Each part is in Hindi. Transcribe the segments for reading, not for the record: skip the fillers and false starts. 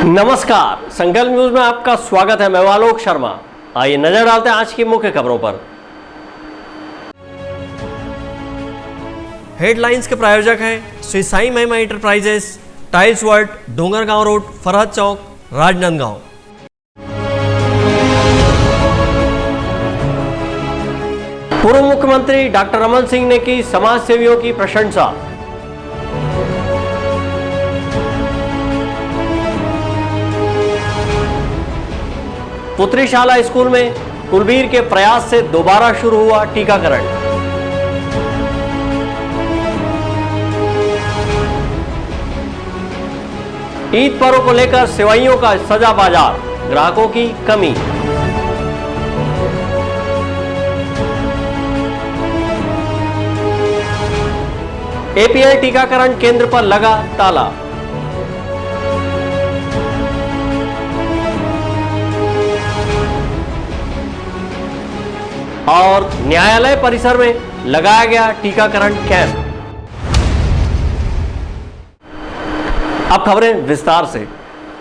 नमस्कार, संकल्प न्यूज में आपका स्वागत है। मैं आलोक शर्मा। आइए नजर डालते हैं आज की मुख्य खबरों पर। हेडलाइंस के प्रायोजक हैं Shri Sai Mahima enterprises, tiles world, Dongargaon road, Farhad Chowk, Rajnandgaon. पूर्व मुख्यमंत्री डॉक्टर रमन सिंह ने की समाज सेवियों की प्रशंसा। पुत्री शाला स्कूल में कुलबीर के प्रयास से दोबारा शुरू हुआ टीकाकरण। ईद पर्व को लेकर सेवइयों का सजा बाजार, ग्राहकों की कमी। एपीएल टीकाकरण केंद्र पर लगा ताला। और न्यायालय परिसर में लगाया गया टीकाकरण कैंप। अब खबरें विस्तार से।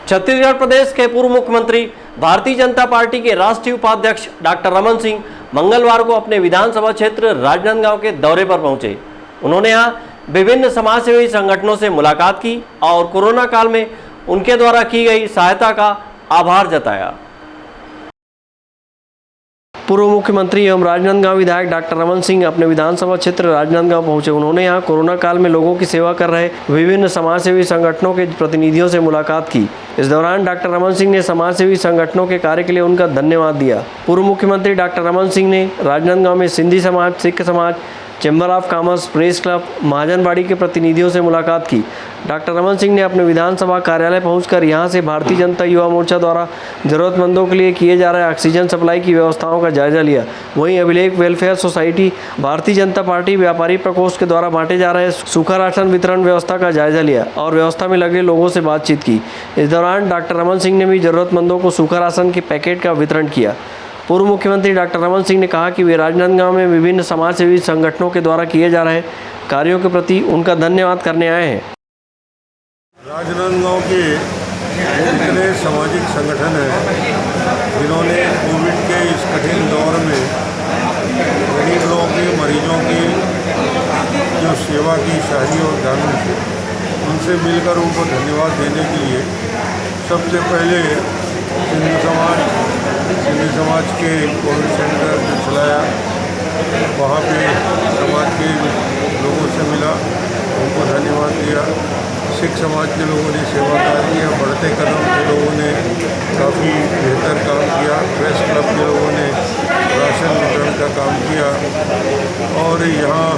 छत्तीसगढ़ प्रदेश के पूर्व मुख्यमंत्री, भारतीय जनता पार्टी के राष्ट्रीय उपाध्यक्ष डॉक्टर रमन सिंह मंगलवार को अपने विधानसभा क्षेत्र राजनांदगांव के दौरे पर पहुंचे। उन्होंने यहां विभिन्न समाजसेवी संगठनों से मुलाकात की और कोरोना काल में उनके द्वारा की गई सहायता का आभार जताया। पूर्व मुख्यमंत्री एवं राजनांदगांव विधायक डॉक्टर रमन सिंह अपने विधानसभा क्षेत्र राजनांदगांव पहुंचे। उन्होंने यहां कोरोना काल में लोगों की सेवा कर रहे विभिन्न समाजसेवी संगठनों के प्रतिनिधियों से मुलाकात की। इस दौरान डॉक्टर रमन सिंह ने समाजसेवी संगठनों के कार्य के लिए उनका धन्यवाद दिया। पूर्व मुख्यमंत्री डॉक्टर रमन सिंह ने राजनांदगांव में सिंधी समाज, सिख समाज, chamber of commerce, press club, Mahajanbadi के प्रतिनिधियों से मुलाकात की। डॉक्टर रमन सिंह ने अपने विधानसभा कार्यालय पहुंचकर यहां से भारतीय जनता युवा मोर्चा द्वारा जरूरतमंदों के लिए किए जा रहे ऑक्सीजन सप्लाई की व्यवस्थाओं का जायजा लिया। वहीं अभिलेख welfare society, Bharatiya Janata party व्यापारी प्रकोष्ठ के द्वारा बांटे जा रहे सूखा राशन वितरण व्यवस्था का जायजा लिया और व्यवस्था में लगे लोगों से बातचीत की। इस दौरान डॉक्टर रमन सिंह ने भी जरूरतमंदों को सूखा राशन के पैकेट का वितरण किया। पूर्व मुख्यमंत्री डॉक्टर रमन सिंह ने कहा कि वे राजनांदगांव में विभिन्न समाजसेवी संगठनों के द्वारा किए जा रहे कार्यों के प्रति उनका धन्यवाद करने आए हैं। राजनांदगांव के जितने सामाजिक संगठन हैं, जिन्होंने कोविड के इस कठिन दौर में गरीब लोगों की, मरीजों की जो सेवा की शाही और ग्रामीण से, उनसे मिलकर उनको धन्यवाद देने के लिए सबसे पहले सिंधी समाज के कोविड सेंटर जो चलाया, वहाँ पे समाज के लोगों से मिला, उनको धन्यवाद दिया। सिख समाज के लोगों ने सेवा कार्य किया, बढ़ते कदम के लोगों ने काफ़ी बेहतर काम किया, प्रेस क्लब के लोगों ने राशन वितरण का काम किया और यहाँ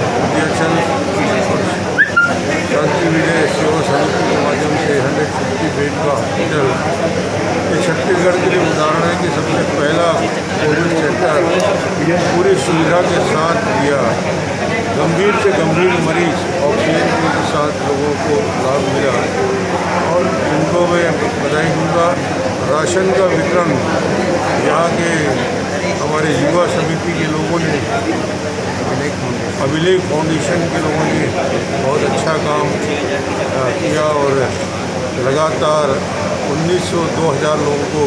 शांति विजय सेवा समिति के माध्यम से 150 बेड का हॉस्पिटल, ये छत्तीसगढ़ के लिए उदाहरण है कि सबसे पहला कोविड सेंटर पूरी सुविधा के साथ दिया। गंभीर से गंभीर मरीज ऑक्सीजन के साथ लोगों को लाभ मिला और इनको मैं बधाई दूँगा। राशन का वितरण यहाँ के हमारे युवा समिति के लोगों ने, अभिलेख फाउंडेशन के लोगों ने बहुत अच्छा काम किया और लगातार 1900-2000 लोगों को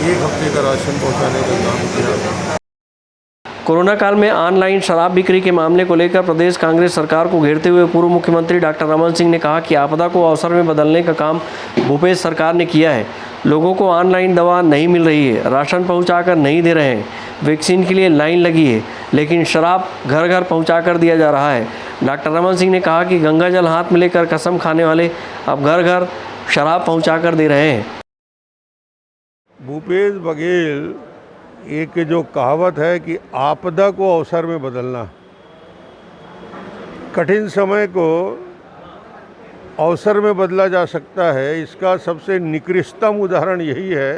एक हफ्ते का राशन पहुंचाने का काम किया। कोरोना काल में ऑनलाइन शराब बिक्री के मामले को लेकर प्रदेश कांग्रेस सरकार को घेरते हुए पूर्व मुख्यमंत्री डॉक्टर रमन सिंह ने कहा कि आपदा को अवसर में बदलने का काम भूपेश सरकार ने किया है। लोगों को ऑनलाइन दवा नहीं मिल रही है, राशन पहुंचाकर नहीं दे रहे हैं, वैक्सीन के लिए लाइन लगी है, लेकिन शराब घर घर पहुंचाकर दिया जा रहा है। डॉक्टर रमन सिंह ने कहा कि गंगा जल हाथ में लेकर कसम खाने वाले अब घर घर शराब पहुंचाकर दे रहे हैं। भूपेश बघेल, एक जो कहावत है कि आपदा को अवसर में बदलना, कठिन समय को अवसर में बदला जा सकता है, इसका सबसे निकृष्टतम उदाहरण यही है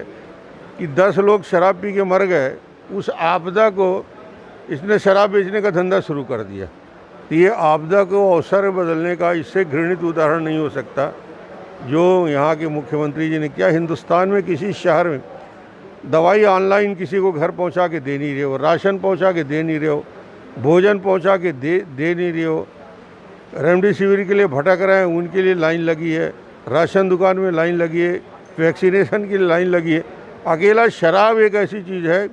कि 10 लोग शराब पी के मर गए, उस आपदा को इसने शराब बेचने का धंधा शुरू कर दिया। तो ये आपदा को अवसर में बदलने का इससे घृणित उदाहरण नहीं हो सकता जो यहाँ के मुख्यमंत्री जी ने किया। हिंदुस्तान में किसी शहर में दवाई ऑनलाइन किसी को घर पहुँचा के दे नहीं रहे हो, राशन पहुँचा के दे नहीं रहे हो, भोजन पहुँचा के दे नहीं रहे हो, रेमडेसिविर के लिए भटक रहे हैं उनके लिए लाइन लगी है, राशन दुकान में लाइन लगी है, वैक्सीनेशन की लाइन लगी है। अकेला शराब एक ऐसी चीज़ है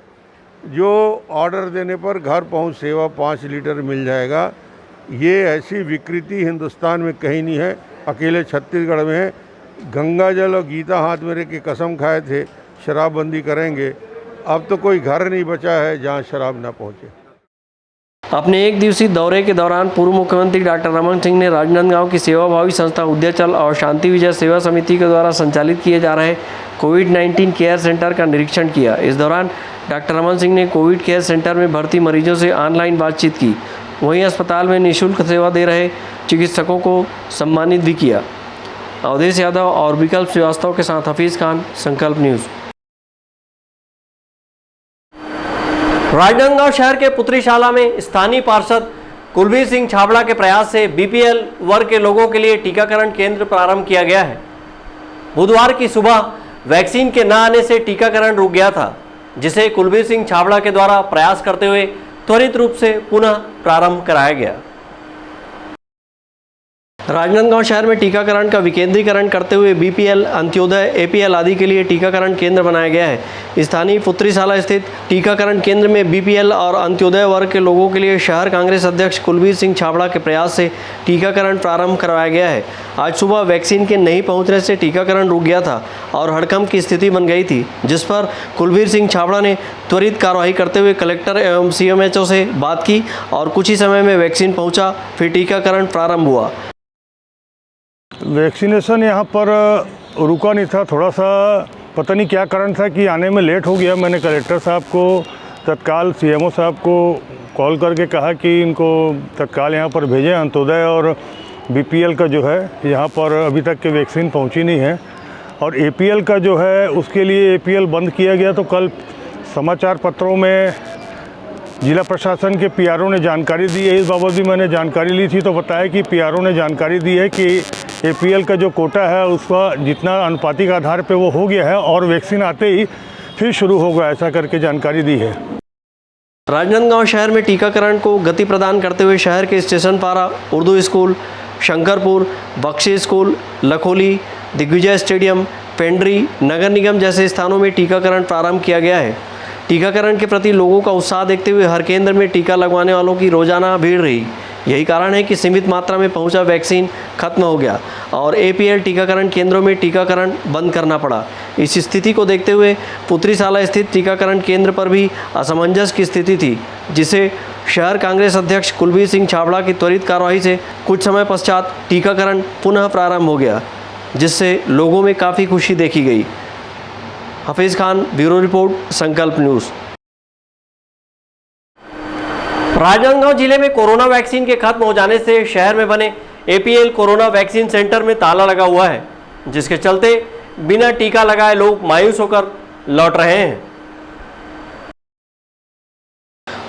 जो ऑर्डर देने पर घर पहुंच सेवा 5 लीटर मिल जाएगा। ये ऐसी विकृति हिंदुस्तान में कहीं नहीं है, अकेले छत्तीसगढ़ में है। गंगा जल और गीता हाथ में रख के कसम खाए थे शराबबंदी करेंगे, अब तो कोई घर नहीं बचा है जहां शराब ना पहुंचे। अपने एक दिवसीय दौरे के दौरान पूर्व मुख्यमंत्री डॉक्टर रमन सिंह ने राजनांदगांव की सेवाभावी संस्था उद्याचल और शांति विजय सेवा समिति के द्वारा संचालित किए जा रहे कोविड-19 केयर सेंटर का निरीक्षण किया। इस दौरान डॉक्टर रमन सिंह ने कोविड केयर सेंटर में भर्ती मरीजों से ऑनलाइन बातचीत की। वहीं अस्पताल में निःशुल्क सेवा दे रहे चिकित्सकों को सम्मानित भी किया। अवधेश यादव और विकल्प श्रीवास्तव के साथ हफीज़ खान, संकल्प न्यूज़। राजनांदगांव शहर के पुत्रीशाला में स्थानीय पार्षद कुलबीर सिंह छाबड़ा के प्रयास से बीपीएल वर्ग के लोगों के लिए टीकाकरण केंद्र प्रारंभ किया गया है। बुधवार की सुबह वैक्सीन के न आने से टीकाकरण रुक गया था, जिसे कुलबीर सिंह छाबड़ा के द्वारा प्रयास करते हुए त्वरित रूप से पुनः प्रारंभ कराया गया। राजनांदगांव शहर में टीकाकरण का विकेंद्रीकरण करते हुए बीपीएल, अंत्योदय, एपीएल आदि के लिए टीकाकरण केंद्र बनाया गया है। स्थानीय पुत्रीशाला स्थित टीकाकरण केंद्र में बीपीएल और अंत्योदय वर्ग के लोगों के लिए शहर कांग्रेस अध्यक्ष कुलबीर सिंह छाबड़ा के प्रयास से टीकाकरण प्रारंभ करवाया गया है। आज सुबह वैक्सीन के नहीं पहुंचने से टीकाकरण रुक गया था और हड़कंप की स्थिति बन गई थी, जिस पर कुलबीर सिंह छाबड़ा ने त्वरित कार्रवाई करते हुए कलेक्टर एवं सीएमएचओ से बात की और कुछ ही समय में वैक्सीन पहुँचा, फिर टीकाकरण प्रारंभ हुआ। वैक्सीनेशन यहाँ पर रुका नहीं था, थोड़ा सा पता नहीं क्या कारण था कि आने में लेट हो गया। मैंने कलेक्टर साहब को तत्काल सीएमओ साहब को कॉल करके कहा कि इनको तत्काल यहाँ पर भेजें। अंत्योदय और बीपीएल का जो है यहाँ पर अभी तक के वैक्सीन पहुँची नहीं है और एपीएल का जो है उसके लिए एपीएल बंद किया गया। तो कल समाचार पत्रों में जिला प्रशासन के पीआरओ ने जानकारी दी है, इस बाबत भी मैंने जानकारी ली थी तो बताया कि पीआरओ ने जानकारी दी है कि एपीएल का जो कोटा है उसका जितना अनुपातिक आधार पे वो हो गया है और वैक्सीन आते ही फिर शुरू होगा, ऐसा करके जानकारी दी है। राजनांदगांव शहर में टीकाकरण को गति प्रदान करते हुए शहर के station Para, Urdu school, Shankarpur, Bakshi school, Lakholi, Digvijay stadium, Pendri, नगर निगम जैसे स्थानों में टीकाकरण प्रारंभ किया गया है। टीकाकरण के प्रति लोगों का उत्साह देखते हुए हर केंद्र में टीका लगवाने वालों की रोजाना भीड़ रही। यही कारण है कि सीमित मात्रा में पहुंचा वैक्सीन खत्म हो गया और एपीएल टीकाकरण केंद्रों में टीकाकरण बंद करना पड़ा। इस स्थिति को देखते हुए पुत्रीशाला स्थित टीकाकरण केंद्र पर भी असमंजस की स्थिति थी, जिसे शहर कांग्रेस अध्यक्ष कुलबीर सिंह छाबड़ा की त्वरित कार्रवाई से कुछ समय पश्चात टीकाकरण पुनः प्रारंभ हो गया, जिससे लोगों में काफ़ी खुशी देखी गई। हफीज़ खान, ब्यूरो रिपोर्ट, संकल्प न्यूज़। राजनांदगांव जिले में कोरोना वैक्सीन के खत्म हो जाने से शहर में बने एपीएल कोरोना वैक्सीन सेंटर में ताला लगा हुआ है, जिसके चलते बिना टीका लगाए लोग मायूस होकर लौट रहे हैं।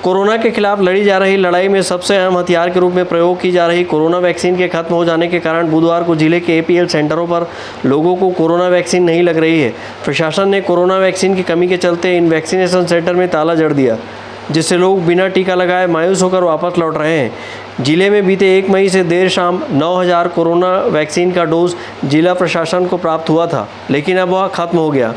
कोरोना के खिलाफ लड़ी जा रही लड़ाई में सबसे अहम हथियार के रूप में प्रयोग की जा रही कोरोना वैक्सीन के खत्म हो जाने के कारण बुधवार को जिले के एपीएल सेंटरों पर लोगों को कोरोना वैक्सीन नहीं लग रही है। प्रशासन ने कोरोना वैक्सीन की कमी के चलते इन वैक्सीनेशन सेंटर में ताला जड़ दिया, जिससे लोग बिना टीका लगाए मायूस होकर वापस लौट रहे हैं। जिले में बीते 1 मई से देर शाम 9000 कोरोना वैक्सीन का डोज जिला प्रशासन को प्राप्त हुआ था, लेकिन अब वह खत्म हो गया,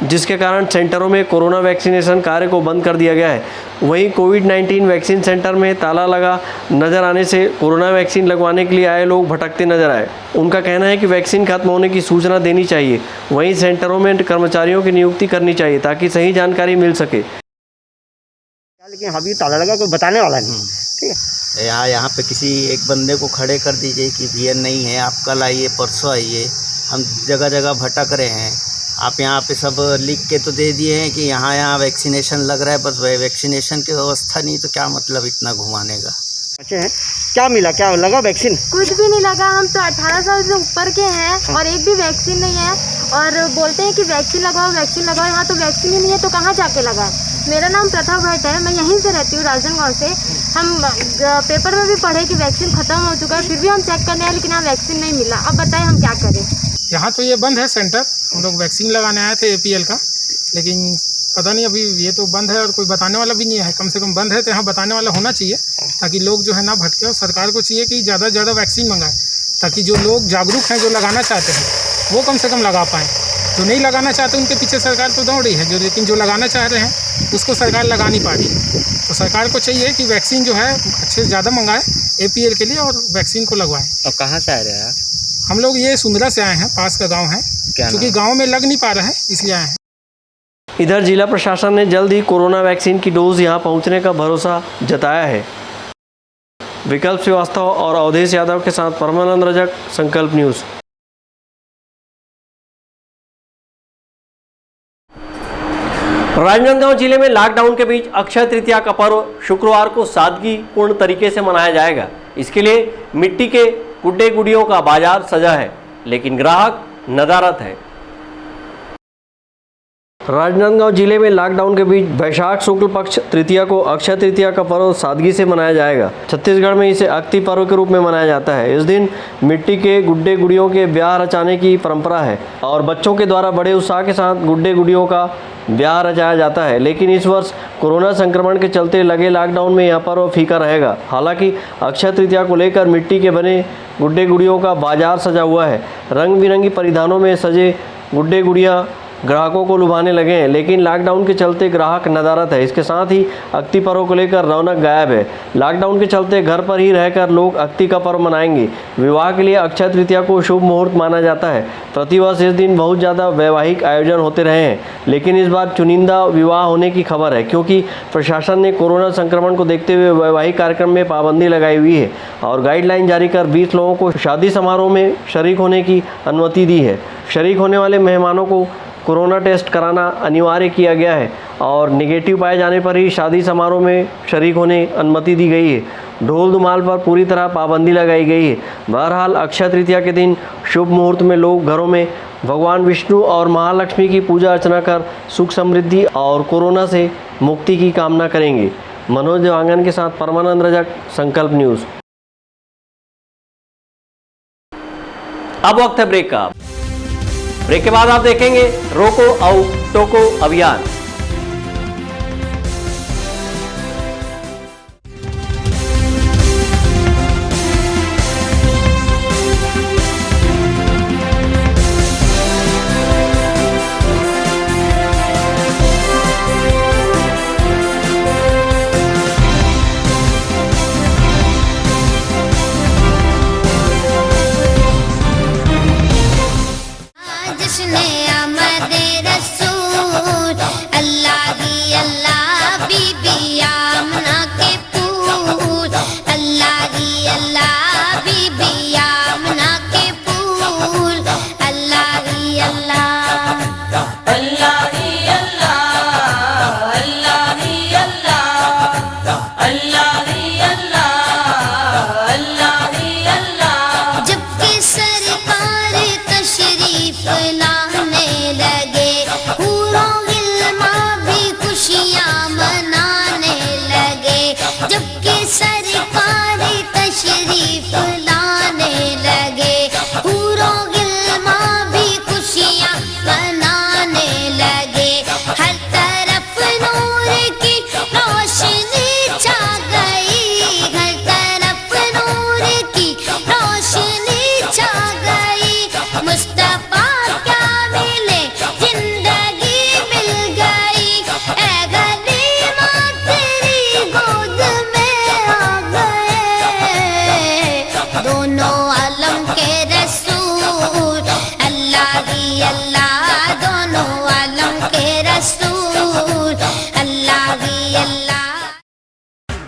जिसके कारण सेंटरों में कोरोना वैक्सीनेशन कार्य को बंद कर दिया गया है। वहीं कोविड-19 वैक्सीन सेंटर में ताला लगा नजर आने से कोरोना वैक्सीन लगवाने के लिए आए लोग भटकते नजर आए। उनका कहना है कि वैक्सीन खत्म होने की सूचना देनी चाहिए, वहीं सेंटरों में कर्मचारियों की नियुक्ति करनी चाहिए ताकि सही जानकारी मिल सके। लेकिन अभी ताला लगा, कोई बताने वाला नहीं। ठीक है, यहाँ पे किसी एक बंदे को खड़े कर दीजिए कि भैया नहीं है, आप कल आइए, परसों आइए। हम जगह जगह भटक रहे हैं। आप यहाँ पे सब लिख के तो दे दिए हैं कि यहाँ वैक्सीनेशन लग रहा है, बस वैक्सीनेशन की व्यवस्था नहीं, तो क्या मतलब इतना घुमाने का। अच्छे हैं, क्या मिला, क्या लगा वैक्सीन? कुछ भी नहीं लगा। हम तो 18 साल से ऊपर के हैं और एक भी वैक्सीन नहीं है और बोलते हैं कि वैक्सीन लगाओ, वैक्सीन लगाओ। यहाँ तो वैक्सीन ही नहीं है तो कहाँ जाके लगाए। मेरा नाम प्रथा भट्ट है, मैं यहीं से रहती हूँ, राजनांदगांव से। हम पेपर में भी पढ़े कि वैक्सीन ख़त्म हो चुका है, फिर भी हम चेक करने आए लेकिन यहाँ वैक्सीन नहीं मिला। अब बताएं हम क्या करें। यहाँ तो ये बंद है सेंटर, हम लोग वैक्सीन लगाने आए थे एपीएल का, लेकिन पता नहीं अभी ये तो बंद है और कोई बताने वाला भी नहीं है। कम से कम बंद है तो यहाँ बताने वाला होना चाहिए ताकि लोग जो है ना भटके। और सरकार को चाहिए कि ज़्यादा से ज़्यादा वैक्सीन मंगाए ताकि जो लोग जागरूक हैं, जो लगाना चाहते हैं, वो कम से कम लगा पाएँ। जो नहीं लगाना चाहते उनके पीछे सरकार तो दौड़ रही है, लेकिन जो लगाना चाह रहे हैं उसको सरकार लगा नहीं पा रही है। तो सरकार को चाहिए कि वैक्सीन जो है अच्छे से ज़्यादा मंगाए APL के लिए और वैक्सीन को लगवाएं। और कहाँ से आ रहे हैं आप? हम लोग ये सुंदरा से आए हैं, पास का गाँव है, क्योंकि गाँव में लग नहीं पा रहा है इसलिए आए हैं। इधर जिला प्रशासन ने जल्द ही कोरोना वैक्सीन की डोज यहां पहुंचने का भरोसा जताया है। विकल्प श्रीवास्तव और अवधेश यादव के साथ परमानंद रजक, संकल्प न्यूज़। राजनांदगांव जिले में लॉकडाउन के बीच अक्षय तृतीया का पर्व शुक्रवार को सादगी पूर्ण तरीके से मनाया जाएगा। इसके लिए मिट्टी के गुड्डे गुड़ियों का बाजार सजा है, लेकिन ग्राहक नदारत है। राजनांदगांव जिले में लॉकडाउन के बीच वैशाख शुक्ल पक्ष तृतीया को अक्षय तृतीया का पर्व सादगी से मनाया जाएगा। छत्तीसगढ़ में इसे अक्ति पर्व के रूप में मनाया जाता है। इस दिन मिट्टी के गुड्डे गुड़ियों के ब्याह रचाने की परंपरा है और बच्चों के द्वारा बड़े उत्साह के साथ गुड्डे गुड़ियों का ब्याह रचाया जाता है। लेकिन इस वर्ष कोरोना संक्रमण के चलते लगे लॉकडाउन में यह पर्व फीका रहेगा। हालांकि अक्षय तृतीया को लेकर मिट्टी के बने गुड्डे गुड़ियों का बाजार सजा हुआ है। रंग बिरंगी परिधानों में सजे गुड्डे गुड़िया ग्राहकों को लुभाने लगे हैं, लेकिन लॉकडाउन के चलते ग्राहक नदारत है। इसके साथ ही अक्ति पर्व को लेकर रौनक गायब है। लॉकडाउन के चलते घर पर ही रहकर लोग अक्ति का पर्व मनाएंगे। विवाह के लिए अक्षय तृतीया को शुभ मुहूर्त माना जाता है। प्रतिवर्ष इस दिन बहुत ज़्यादा वैवाहिक आयोजन होते रहे हैं, लेकिन इस बार चुनिंदा विवाह होने की खबर है, क्योंकि प्रशासन ने कोरोना संक्रमण को देखते हुए वैवाहिक कार्यक्रम में पाबंदी लगाई हुई है और गाइडलाइन जारी कर 20 लोगों को शादी समारोह में शरीक होने की अनुमति दी है। शरीक होने वाले मेहमानों को कोरोना टेस्ट कराना अनिवार्य किया गया है और नेगेटिव पाए जाने पर ही शादी समारोह में शरीक होने अनुमति दी गई है। ढोल धुमाल पर पूरी तरह पाबंदी लगाई गई है। बहरहाल अक्षय तृतीया के दिन शुभ मुहूर्त में लोग घरों में भगवान विष्णु और महालक्ष्मी की पूजा अर्चना कर सुख समृद्धि और कोरोना से मुक्ति की कामना करेंगे। मनोज देवांगन के साथ परमानंद रजक, संकल्प न्यूज़। अब वक्त है ब्रेक का। ब्रेक के बाद आप देखेंगे रोको और टोको अभियान।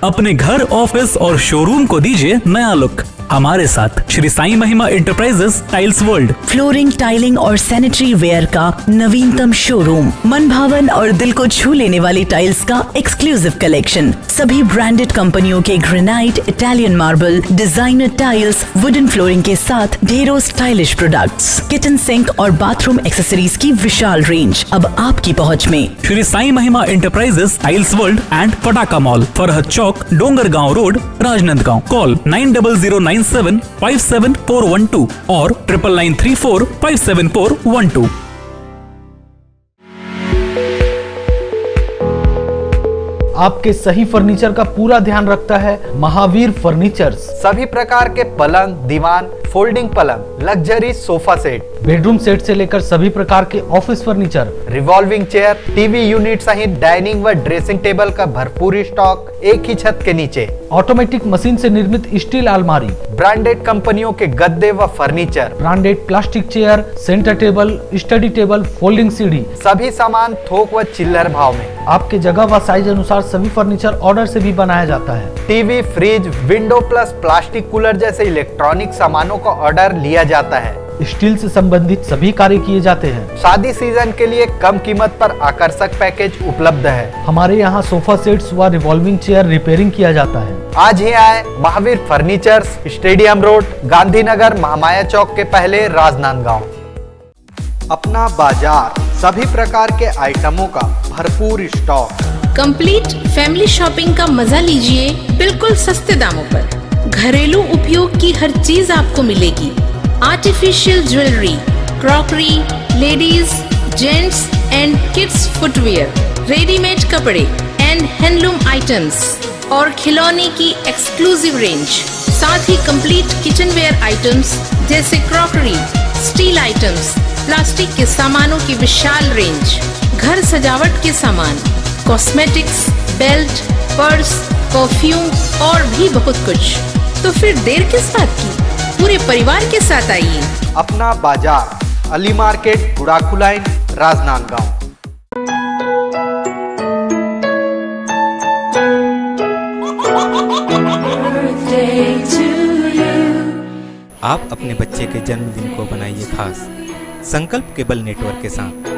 अपने घर, ऑफिस और शोरूम को दीजिए नया लुक हमारे साथ Shri Sai Mahima enterprises tiles world. Flooring, tiling और सैनिटरी वेयर का नवीनतम शोरूम, मन भावन और दिल को छू लेने वाली टाइल्स का एक्सक्लूसिव कलेक्शन, सभी ब्रांडेड कंपनियों के granite, Italian marble, designer tiles, wooden flooring के साथ ढेरों स्टाइलिश प्रोडक्ट्स, किचन सिंक और बाथरूम एक्सेसरीज की विशाल रेंज अब आपकी पहुंच में। Shri Sai Mahima enterprises tiles world and Pataka mall, Farhad Chowk, Dongargaon road, Rajnandgaon. Call 9009757412 और 9934574112। आपके सही फर्नीचर का पूरा ध्यान रखता है महावीर फर्नीचर्स। सभी प्रकार के पलंग, दीवान, फोल्डिंग पलंग, luxury sofa set, bedroom set से लेकर सभी प्रकार के office furniture, revolving chair, TV unit सहित डाइनिंग व ड्रेसिंग टेबल का भरपूर स्टॉक एक ही छत के नीचे। ऑटोमेटिक मशीन से निर्मित स्टील अलमारी, ब्रांडेड कंपनियों के गद्दे व furniture, branded plastic chair, centre table, study table, folding सीढ़ी, सभी सामान थोक व चिल्लर भाव में। आपके जगह व साइज अनुसार सभी फर्नीचर ऑर्डर से भी बनाया जाता है। TV, fridge, window plus plastic cooler जैसे इलेक्ट्रॉनिक सामानों का ऑर्डर लिया जाता है। स्टील से संबंधित सभी कार्य किए जाते हैं। शादी सीजन के लिए कम कीमत पर आकर्षक पैकेज उपलब्ध है। हमारे यहाँ सोफा सेट्स व रिवॉल्विंग चेयर रिपेयरिंग किया जाता है। आज ही आए Mahavir furnitures, stadium road, Gandhinagar, Mahamaya Chowk के पहले, राजनांदगांव। अपना बाजार, सभी प्रकार के आइटमों का भरपूर स्टॉक। कंप्लीट फैमिली शॉपिंग का मजा लीजिए बिल्कुल सस्ते दामों पर। घरेलू उपयोग की हर चीज आपको मिलेगी। Artificial jewellery, crockery, ladies, gents and kids footwear, readymade कपड़े एंड हैंडलूम आइटम्स और खिलौने की एक्सक्लूसिव रेंज, साथ ही कंप्लीट किचनवेयर आइटम्स जैसे क्रॉकरी, स्टील आइटम्स, प्लास्टिक के सामानों की विशाल रेंज, घर सजावट के सामान, कॉस्मेटिक्स, बेल्ट, पर्स, परफ्यूम और भी बहुत कुछ। तो फिर देर किस बात की, पूरे परिवार के साथ आइए। अपना बाजार, अली मार्केट, गुड़ाखू लाइन, राजनांदगांव। आप अपने बच्चे के जन्मदिन को बनाइए खास संकल्प केबल नेटवर्क के साथ।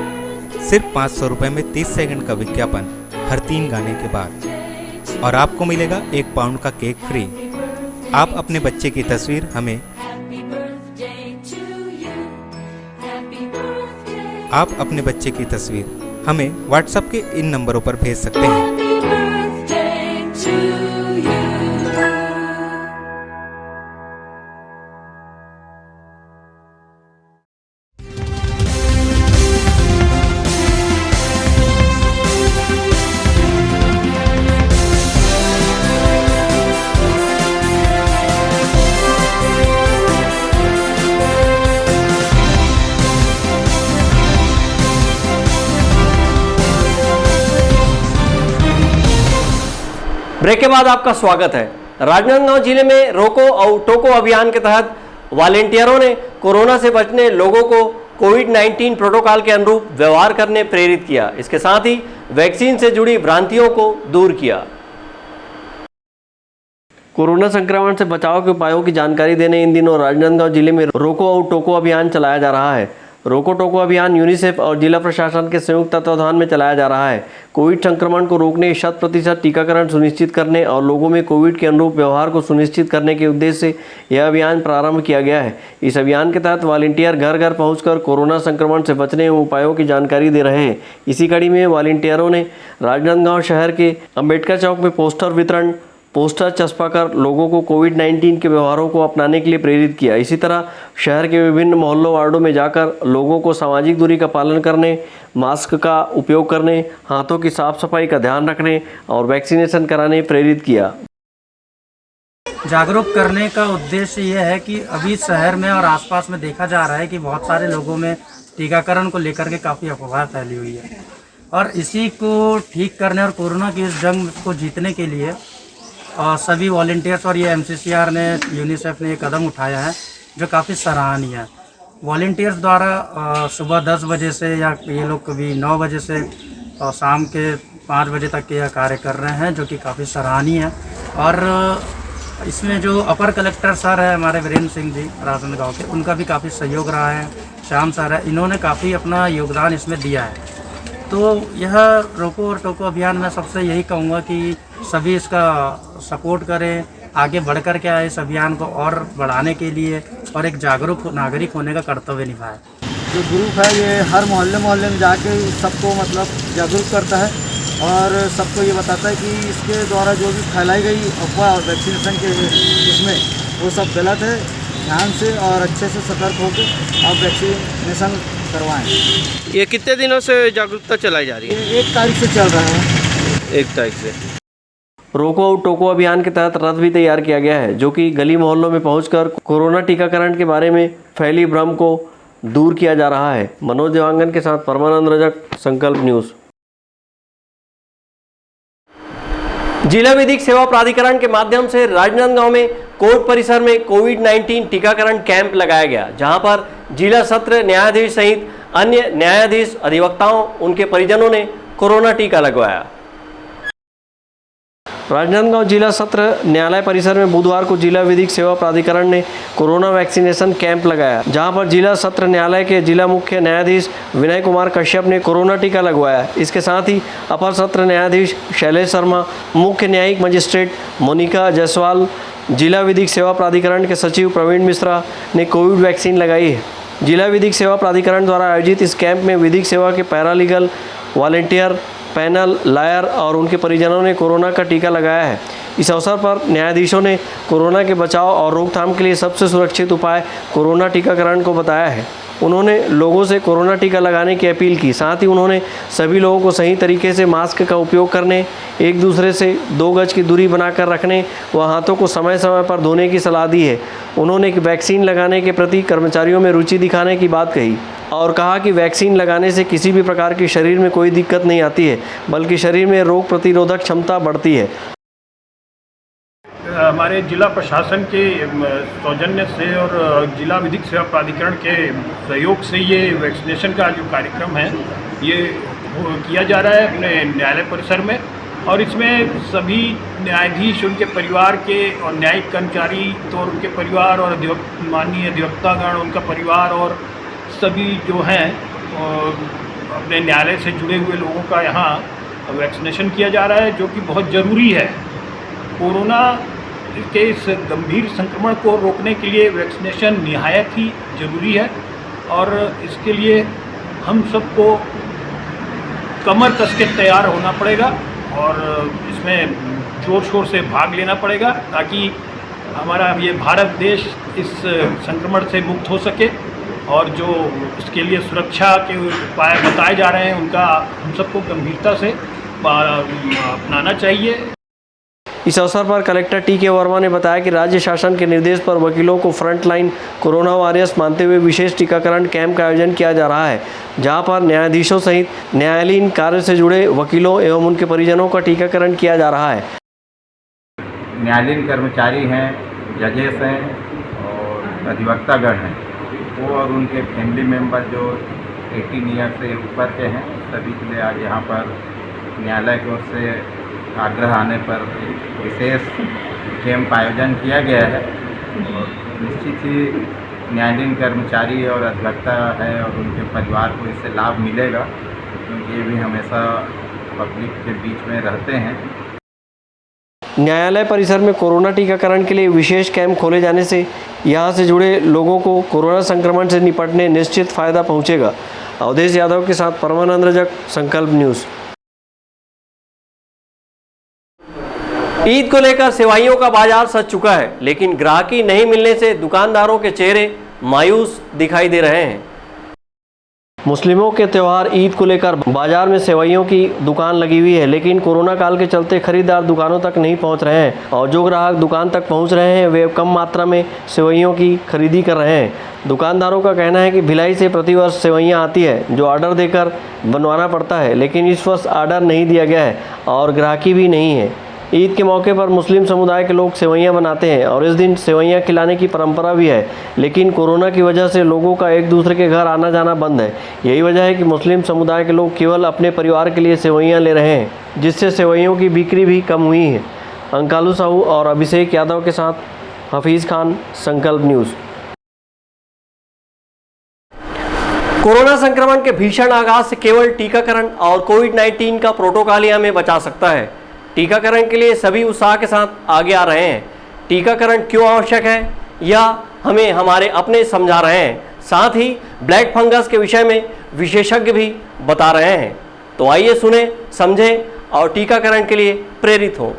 सिर्फ 500 रुपये में 30 सेकंड का विज्ञापन हर 3 गाने के बाद, और आपको मिलेगा 1 पाउंड का केक फ्री। आप अपने बच्चे की तस्वीर हमें व्हाट्सएप के इन नंबरों पर भेज सकते हैं। ब्रेक के बाद आपका स्वागत है। राजनांदगांव जिले में रोको और टोको अभियान के तहत वॉलेंटियरों ने कोरोना से बचने लोगों को कोविड-19 प्रोटोकॉल के अनुरूप व्यवहार करने प्रेरित किया। इसके साथ ही वैक्सीन से जुड़ी भ्रांतियों को दूर किया। कोरोना संक्रमण से बचाव के उपायों की जानकारी देने इन दिनों राजनांदगांव जिले में रोको और टोको अभियान चलाया जा रहा है। रोको टोको अभियान यूनिसेफ और जिला प्रशासन के संयुक्त तत्वाधान में चलाया जा रहा है। कोविड संक्रमण को रोकने, 100% टीकाकरण सुनिश्चित करने और लोगों में कोविड के अनुरूप व्यवहार को सुनिश्चित करने के उद्देश्य से यह अभियान प्रारंभ किया गया है। इस अभियान के तहत वॉलंटियर घर घर पहुंचकर कोरोना संक्रमण से बचने एवं उपायों की जानकारी दे रहे हैं। इसी कड़ी में वॉलंटियरों ने राजनांदगांव शहर के अम्बेडकर चौक में पोस्टर वितरण, पोस्टर चस्पा कर लोगों को कोविड-19 के व्यवहारों को अपनाने के लिए प्रेरित किया। इसी तरह शहर के विभिन्न मोहल्लों वार्डों में जाकर लोगों को सामाजिक दूरी का पालन करने, मास्क का उपयोग करने, हाथों की साफ सफाई का ध्यान रखने और वैक्सीनेशन कराने प्रेरित किया। जागरूक करने का उद्देश्य यह है कि अभी शहर में और आसपास में देखा जा रहा है कि बहुत सारे लोगों में टीकाकरण को लेकर के काफ़ी अफवाह फैली हुई है, और इसी को ठीक करने और कोरोना की इस जंग को जीतने के लिए सभी वॉलंटियर्स और ये MCCR ने, यूनिसेफ ने ये कदम उठाया है जो काफ़ी सराहनीय है। वॉलंटियर्स द्वारा सुबह 10 बजे से या ये लोग कभी 9 बजे से शाम के 5 बजे तक यह कार्य कर रहे हैं, जो कि काफ़ी सराहनीय है। और इसमें जो अपर कलेक्टर सर है हमारे वीरेंद्र सिंह जी राजनांदगांव के, उनका भी काफ़ी सहयोग रहा है। श्याम सर है, इन्होंने काफ़ी अपना योगदान इसमें दिया है। तो यह रोको और टोको अभियान में सबसे यही कहूँगा कि सभी इसका सपोर्ट करें, आगे बढ़ कर के आए इस अभियान को और बढ़ाने के लिए, और एक जागरूक नागरिक होने का कर्तव्य निभाएं। जो ग्रुप है ये हर मोहल्ले मोहल्ले में जाके सबको मतलब जागरूक करता है और सबको ये बताता है कि इसके द्वारा जो भी फैलाई गई अफवाह वैक्सीनेशन के उसमें वो सब गलत है। ध्यान से और अच्छे से सतर्क होकर आप वैक्सीनेशन करवाएं। ये कितने दिनों से जागरूकता चलाई जा रही है? 1 तारीख से चल रहा है। 1 तारीख से। रोको टोको अभियान के तहत रथ भी तैयार किया गया है, जो कि गली मोहल्लों में पहुंचकर कोरोना टीकाकरण के बारे में फैली भ्रम को दूर किया जा रहा है। मनोज देवांगन के साथ परमानंद रजक, संकल्प न्यूज़। जिला विधिक सेवा प्राधिकरण के माध्यम से राजनांदगांव में कोर्ट परिसर में कोविड-19 टीकाकरण कैंप लगाया गया, जहां पर जिला सत्र न्यायाधीश सहित अन्य न्यायाधीश, अधिवक्ताओं, उनके परिजनों ने कोरोना टीका लगवाया। राजनांदगांव जिला सत्र न्यायालय परिसर में बुधवार को जिला विधिक सेवा प्राधिकरण ने कोरोना वैक्सीनेशन कैंप लगाया, जहां पर जिला सत्र न्यायालय के जिला मुख्य न्यायाधीश विनय कुमार कश्यप ने कोरोना टीका लगवाया। इसके साथ ही अपर सत्र न्यायाधीश शैलेश शर्मा, मुख्य न्यायिक मजिस्ट्रेट मोनिका जायसवाल, जिला विधिक सेवा प्राधिकरण के सचिव प्रवीण मिश्रा ने कोविड वैक्सीन लगाई है। जिला विधिक सेवा प्राधिकरण द्वारा आयोजित इस कैंप में विधिक सेवा के पैरालीगल, वॉलेंटियर, पैनल, लायर और उनके परिजनों ने कोरोना का टीका लगाया है। इस अवसर पर न्यायाधीशों ने कोरोना के बचाव और रोकथाम के लिए सबसे सुरक्षित उपाय कोरोना टीकाकरण को बताया है। उन्होंने लोगों से कोरोना टीका लगाने की अपील की। साथ ही उन्होंने सभी लोगों को सही तरीके से मास्क का उपयोग करने, एक दूसरे से 2 गज की दूरी बनाकर रखने व हाथों को समय समय पर धोने की सलाह दी है। उन्होंने वैक्सीन लगाने के प्रति कर्मचारियों में रुचि दिखाने की बात कही और कहा कि वैक्सीन लगाने से किसी भी प्रकार की शरीर में कोई दिक्कत नहीं आती है, बल्कि शरीर में रोग प्रतिरोधक क्षमता बढ़ती है। हमारे जिला प्रशासन के सौजन्य से और जिला विधिक सेवा प्राधिकरण के सहयोग से ये वैक्सीनेशन का जो कार्यक्रम है ये किया जा रहा है अपने न्यायालय परिसर में, और इसमें सभी न्यायाधीश, उनके परिवार के और न्यायिक कर्मचारी तो उनके परिवार और माननीय अधिवक्तागण, उनका परिवार और सभी जो हैं अपने न्यायालय से जुड़े हुए लोगों का यहाँ वैक्सीनेशन किया जा रहा है, जो कि बहुत ज़रूरी है। कोरोना के इस गंभीर संक्रमण को रोकने के लिए वैक्सीनेशन निहायत ही ज़रूरी है और इसके लिए हम सबको कमर कस के तैयार होना पड़ेगा और इसमें ज़ोर शोर से भाग लेना पड़ेगा, ताकि हमारा ये भारत देश इस संक्रमण से मुक्त हो सके। और जो इसके लिए सुरक्षा के उपाय बताए जा रहे हैं उनका हम सबको गंभीरता से अपनाना चाहिए। इस अवसर पर कलेक्टर टी.के. वर्मा ने बताया कि राज्य शासन के निर्देश पर वकीलों को फ्रंटलाइन कोरोना वॉरियर्स मानते हुए विशेष टीकाकरण कैंप का आयोजन किया जा रहा है, जहां पर न्यायाधीशों सहित न्यायालयीन कार्य से जुड़े वकीलों एवं उनके परिजनों का टीकाकरण किया जा रहा है। न्यायालयीन कर्मचारी हैं, जजेस हैं और अधिवक्तागण हैं, वो और उनके फैमिली मेंबर जो 18 ईयर से ऊपर के हैं, सभी के लिए आज यहाँ पर न्यायालय की ओर से आग्रह आने पर विशेष कैंप आयोजन किया गया है। और निश्चित ही न्यायालयीन कर्मचारी और अधिवक्ता है और उनके परिवार को इससे लाभ मिलेगा, क्योंकि ये भी हमेशा पब्लिक के बीच में रहते हैं। न्यायालय परिसर में कोरोना टीकाकरण के लिए विशेष कैंप खोले जाने से यहां से जुड़े लोगों को कोरोना संक्रमण से निपटने निश्चित फायदा पहुंचेगा। अवधेश यादव के साथ परमानंद रजक, संकल्प न्यूज़। ईद को लेकर सेवइयों का बाजार सज चुका है, लेकिन ग्राहकी नहीं मिलने से दुकानदारों के चेहरे मायूस दिखाई दे रहे हैं। मुस्लिमों के त्यौहार ईद को लेकर बाजार में सेवइयों की दुकान लगी हुई है, लेकिन कोरोना काल के चलते खरीदार दुकानों तक नहीं पहुंच रहे हैं और जो ग्राहक दुकान तक पहुंच रहे हैं वे कम मात्रा में सेवइयों की खरीदी कर रहे हैं। दुकानदारों का कहना है कि भिलाई से प्रतिवर्ष सेवइयाँ आती है, जो ऑर्डर देकर बनवाना पड़ता है, लेकिन इस वर्ष ऑर्डर नहीं दिया गया है और ग्राहकी भी नहीं है। ईद के मौके पर मुस्लिम समुदाय के लोग सेवइयाँ बनाते हैं और इस दिन सेवइयाँ खिलाने की परंपरा भी है, लेकिन कोरोना की वजह से लोगों का एक दूसरे के घर आना जाना बंद है। यही वजह है कि मुस्लिम समुदाय के लोग केवल अपने परिवार के लिए सेवइयाँ ले रहे हैं, जिससे सेवइयों की बिक्री भी कम हुई है। अंकालू साहू और अभिषेक यादव के साथ हफीज़ खान, संकल्प न्यूज़। कोरोना संक्रमण के भीषण आगाज से केवल टीकाकरण और कोविड-19 का प्रोटोकॉल ही हमें बचा सकता है। टीकाकरण के लिए सभी उत्साह के साथ आगे आ रहे हैं। टीकाकरण क्यों आवश्यक है यह हमें हमारे अपने समझा रहे हैं, साथ ही ब्लैक फंगस के विषय में विशेषज्ञ भी बता रहे हैं। तो आइए सुने, समझें और टीकाकरण के लिए प्रेरित हों।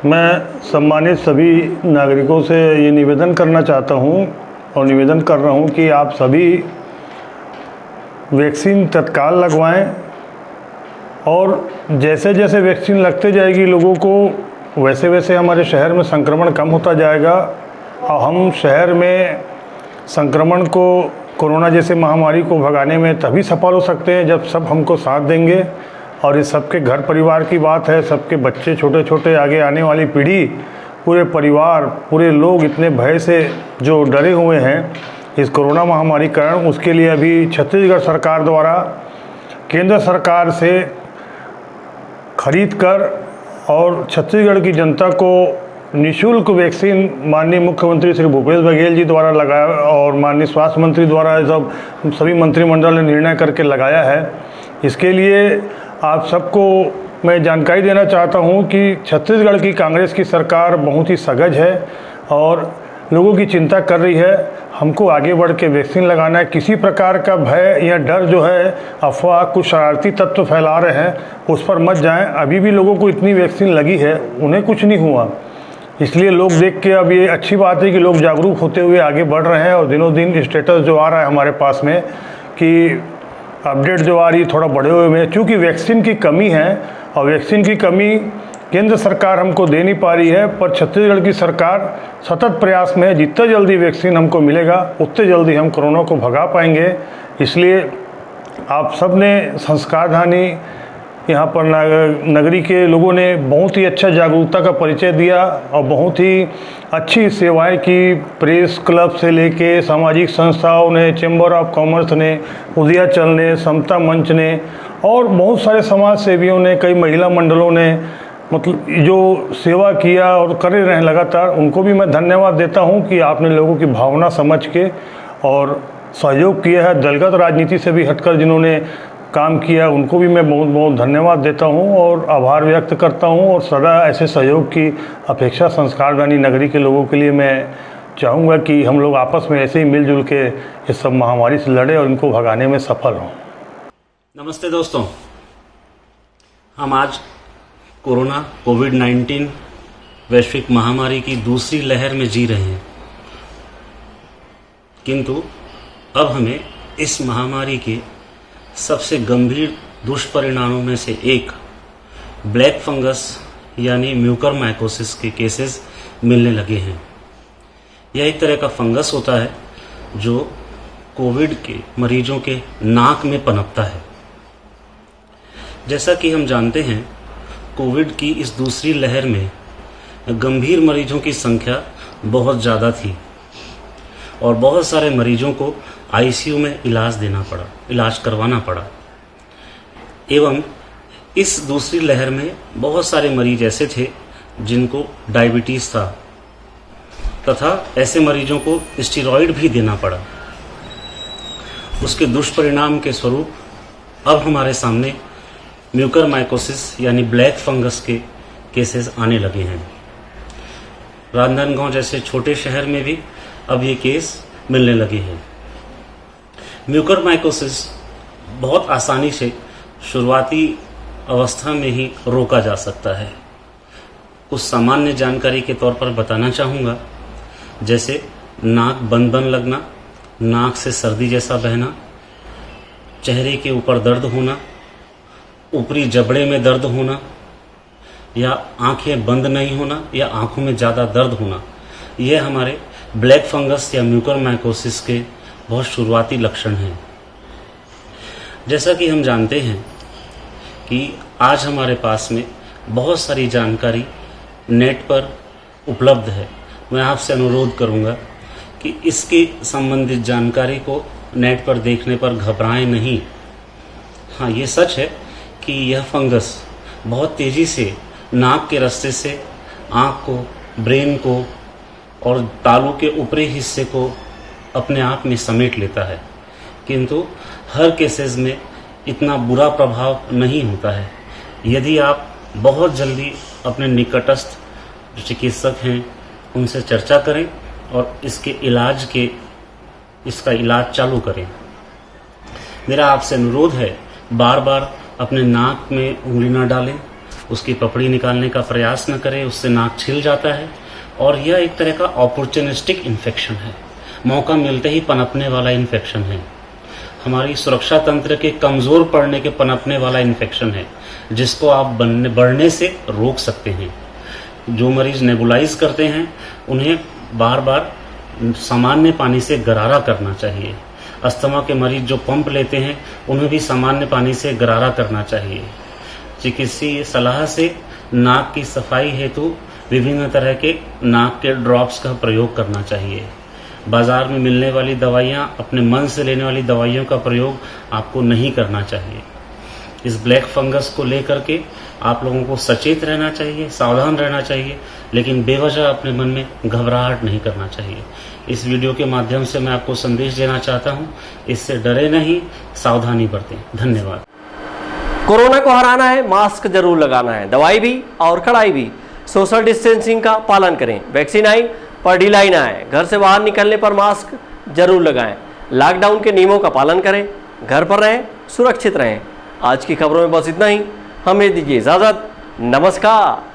मैं सम्मानित सभी नागरिकों से ये निवेदन करना चाहता हूँ और निवेदन कर रहा हूँ कि आप सभी वैक्सीन तत्काल लगवाएं और जैसे जैसे वैक्सीन लगते जाएगी लोगों को, वैसे वैसे हमारे शहर में संक्रमण कम होता जाएगा और हम शहर में संक्रमण को, कोरोना जैसे महामारी को भगाने में तभी सफल हो सकते हैं जब सब हमको साथ देंगे। और ये सबके घर परिवार की बात है, सबके बच्चे छोटे छोटे, आगे आने वाली पीढ़ी, पूरे परिवार, पूरे लोग इतने भय से जो डरे हुए हैं इस कोरोना महामारी के कारण, उसके लिए अभी छत्तीसगढ़ सरकार द्वारा केंद्र सरकार से खरीद कर और छत्तीसगढ़ की जनता को निःशुल्क वैक्सीन माननीय मुख्यमंत्री श्री भूपेश बघेल जी द्वारा लगाया और माननीय स्वास्थ्य मंत्री द्वारा सभी मंत्रिमंडल ने निर्णय करके लगाया है। इसके लिए आप सबको मैं जानकारी देना चाहता हूं कि छत्तीसगढ़ की कांग्रेस की सरकार बहुत ही सजग है और लोगों की चिंता कर रही है। हमको आगे बढ़ के वैक्सीन लगाना है। किसी प्रकार का भय या डर जो है, अफवाह, कुछ शरारती तत्व फैला रहे हैं, उस पर मत जाएं। अभी भी लोगों को इतनी वैक्सीन लगी है, उन्हें कुछ नहीं हुआ। इसलिए लोग देख के अब ये अच्छी बात है कि लोग जागरूक होते हुए आगे बढ़ रहे हैं और दिनों दिन स्टेटस जो आ रहा है हमारे पास में कि अपडेट जो आ रही है थोड़ा बढ़े हुए में, क्योंकि वैक्सीन की कमी है और वैक्सीन की कमी केंद्र सरकार हमको दे नहीं पा रही है, पर छत्तीसगढ़ की सरकार सतत प्रयास में है। जितना जल्दी वैक्सीन हमको मिलेगा उतने जल्दी हम कोरोना को भगा पाएंगे। इसलिए आप सब ने संस्कारधानी यहाँ पर नगरी के लोगों ने बहुत ही अच्छा जागरूकता का परिचय दिया और बहुत ही अच्छी सेवाएं की। प्रेस क्लब से लेके सामाजिक संस्थाओं ने, चैम्बर ऑफ कॉमर्स ने, उदयाचल ने, समता मंच ने और बहुत सारे समाज सेवियों ने, कई महिला मंडलों ने मतलब जो सेवा किया और कर रहे हैं लगातार, उनको भी मैं धन्यवाद देता हूं कि आपने लोगों की भावना समझ के और सहयोग किया है। दलगत राजनीति से भी हटकर जिन्होंने काम किया उनको भी मैं बहुत बहुत धन्यवाद देता हूं और आभार व्यक्त करता हूं और सदा ऐसे सहयोग की अपेक्षा संस्कारदानी नगरी के लोगों के लिए मैं चाहूँगा कि हम लोग आपस में ऐसे ही मिलजुल के इस सब महामारी से लड़े और इनको भगाने में सफल हों। नमस्ते दोस्तों, हम आज कोरोना कोविड-19 वैश्विक महामारी की दूसरी लहर में जी रहे हैं, किंतु अब हमें इस महामारी के सबसे गंभीर दुष्परिणामों में से एक ब्लैक फंगस यानी म्यूकरमाइकोसिस के केसेस मिलने लगे हैं। यह एक तरह का फंगस होता है जो कोविड के मरीजों के नाक में पनपता है। जैसा कि हम जानते हैं, कोविड की इस दूसरी लहर में गंभीर मरीजों की संख्या बहुत ज़्यादा थी और बहुत सारे मरीजों को आईसीयू में इलाज करवाना पड़ा। एवं इस दूसरी लहर में बहुत सारे मरीज ऐसे थे जिनको डायबिटीज़ था तथा ऐसे मरीजों को स्टेरॉइड भी देना पड़ा। उसके दुष्परिणाम के स्वरूप अब हमारे सामने म्यूकरमाइकोसिस यानी ब्लैक फंगस के केसेस आने लगे हैं। राजनांदगांव जैसे छोटे शहर में भी अब ये केस मिलने लगे हैं। म्यूकरमाइकोसिस बहुत आसानी से शुरुआती अवस्था में ही रोका जा सकता है। कुछ सामान्य जानकारी के तौर पर बताना चाहूँगा, जैसे नाक बंद बंद लगना, नाक से सर्दी जैसा बहना, चेहरे के ऊपर दर्द होना, ऊपरी जबड़े में दर्द होना या आंखें बंद नहीं होना या आंखों में ज़्यादा दर्द होना, यह हमारे ब्लैक फंगस या म्यूकरमाइकोसिस के बहुत शुरुआती लक्षण हैं। जैसा कि हम जानते हैं कि आज हमारे पास में बहुत सारी जानकारी नेट पर उपलब्ध है। मैं आपसे अनुरोध करूंगा कि इसके संबंधित जानकारी को नेट पर देखने पर घबराएं नहीं। हाँ, ये सच है कि यह फंगस बहुत तेज़ी से नाक के रास्ते से आँख को, ब्रेन को और तालू के ऊपरी हिस्से को अपने आप में समेट लेता है, किंतु हर केसेस में इतना बुरा प्रभाव नहीं होता है। यदि आप बहुत जल्दी अपने निकटस्थ जो चिकित्सक हैं उनसे चर्चा करें और इसका इलाज चालू करें। मेरा आपसे अनुरोध है, बार बार अपने नाक में उंगली न डालें, उसकी पपड़ी निकालने का प्रयास न करें, उससे नाक छिल जाता है और यह एक तरह का अपॉर्चुनिस्टिक इन्फेक्शन है, मौका मिलते ही पनपने वाला इन्फेक्शन है, हमारी सुरक्षा तंत्र के कमज़ोर पड़ने के पनपने वाला इन्फेक्शन है। जिसको आप बढ़ने से रोक सकते हैं। जो मरीज नेबुलाइज करते हैं उन्हें बार बार सामान्य पानी से गरारा करना चाहिए। अस्थमा के मरीज जो पंप लेते हैं उन्हें भी सामान्य पानी से गरारा करना चाहिए। चिकित्सीय सलाह से नाक की सफाई हेतु विभिन्न तरह के नाक के ड्रॉप्स का प्रयोग करना चाहिए। बाजार में मिलने वाली दवाइयाँ, अपने मन से लेने वाली दवाइयों का प्रयोग आपको नहीं करना चाहिए। इस ब्लैक फंगस को लेकर के आप लोगों को सचेत रहना चाहिए, सावधान रहना चाहिए, लेकिन बेवजह अपने मन में घबराहट नहीं करना चाहिए। इस वीडियो के माध्यम से मैं आपको संदेश देना चाहता हूँ, इससे डरे नहीं, सावधानी बरतें। धन्यवाद। कोरोना को हराना है, मास्क जरूर लगाना है, दवाई भी और कड़ाई भी। सोशल डिस्टेंसिंग का पालन करें। वैक्सीन आई पर ढिलाई ना आए। घर से बाहर निकलने पर मास्क जरूर लगाएं। लॉकडाउन के नियमों का पालन करें, घर पर रहें, सुरक्षित रहें। आज की खबरों में बस इतना ही। हमें दीजिए इजाज़त। नमस्कार।